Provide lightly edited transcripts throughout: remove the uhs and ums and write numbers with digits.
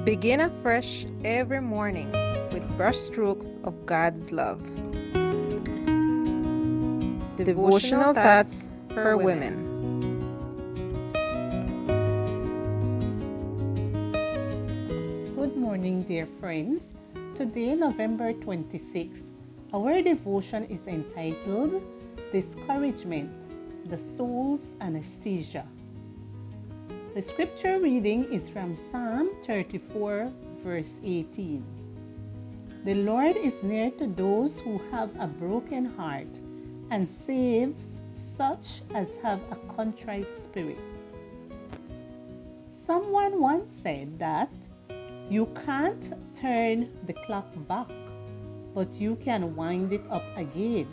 Begin afresh every morning with brushstrokes of God's love. Devotional thoughts for women. Good morning, dear friends. Today, November 26th, our devotion is entitled Discouragement, the Soul's Anesthesia. The scripture reading is from Psalm 34, verse 18. The Lord is near to those who have a broken heart and saves such as have a contrite spirit. Someone once said that you can't turn the clock back, but you can wind it up again.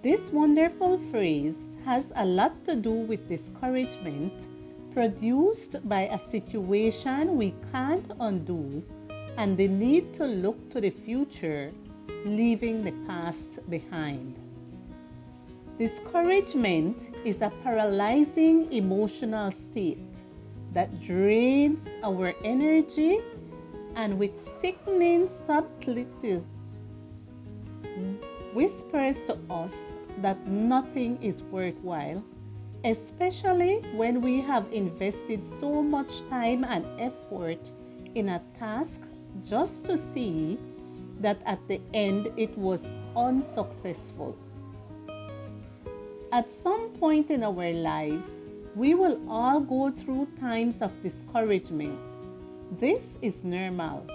This wonderful phrase has a lot to do with discouragement produced by a situation we can't undo and the need to look to the future, leaving the past behind. Discouragement is a paralyzing emotional state that drains our energy and with sickening subtlety whispers to us that nothing is worthwhile, especially when we have invested so much time and effort in a task just to see that at the end it was unsuccessful. At some point in our lives, we will all go through times of discouragement. This is normal.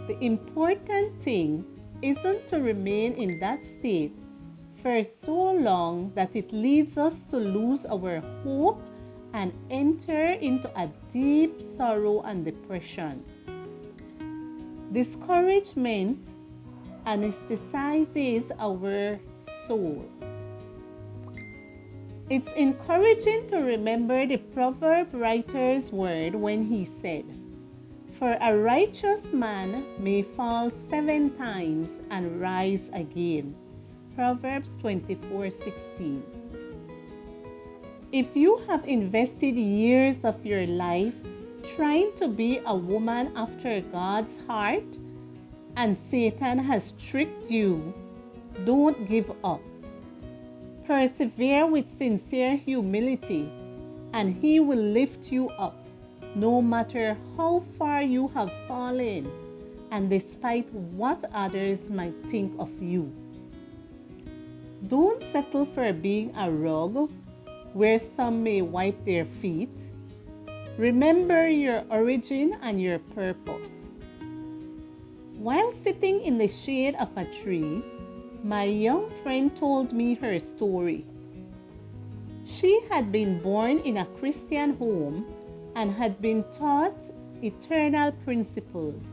The important thing isn't to remain in that state for so long that it leads us to lose our hope and enter into a deep sorrow and depression. Discouragement anesthetizes our soul. It's encouraging to remember the proverb writer's word when he said, "For a righteous man may fall 7 times and rise again." Proverbs 24:16. If you have invested years of your life trying to be a woman after God's heart and Satan has tricked you, don't give up. Persevere with sincere humility, and He will lift you up, no matter how far you have fallen, and despite what others might think of you. Don't settle for being a rug where some may wipe their feet. Remember your origin and your purpose. While sitting in the shade of a tree, my young friend told me her story. She had been born in a Christian home and had been taught eternal principles.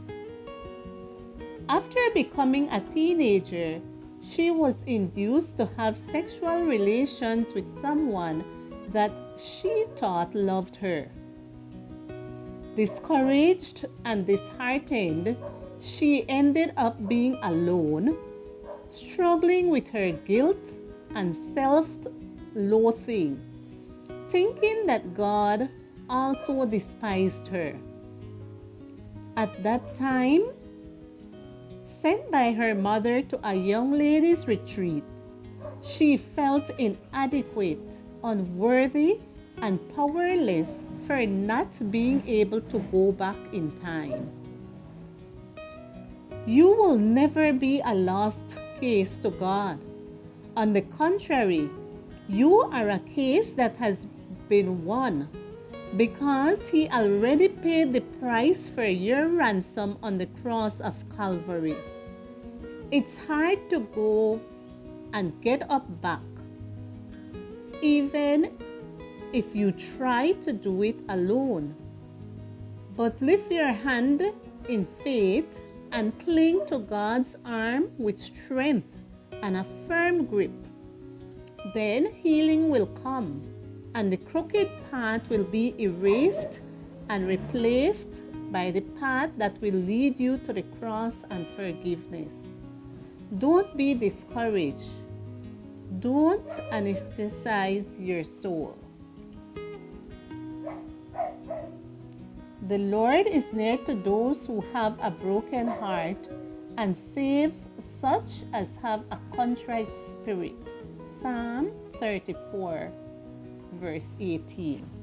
After becoming a teenager, she was induced to have sexual relations with someone that she thought loved her. Discouraged and disheartened, she ended up being alone, struggling with her guilt and self-loathing, thinking that God also despised her. At that time, sent by her mother to a young ladies' retreat, she felt inadequate, unworthy, and powerless for not being able to go back in time. You will never be a lost case to God. On the contrary, you are a case that has been won because He already paid the price for your ransom on the cross of Calvary. It's hard to go and get up back, even if you try to do it alone. But lift your hand in faith and cling to God's arm with strength and a firm grip. Then healing will come, and the crooked path will be erased and replaced by the path that will lead you to the cross and forgiveness. Don't be discouraged. Don't anesthetize your soul. The Lord is near to those who have a broken heart and saves such as have a contrite spirit. Psalm 34, verse 18.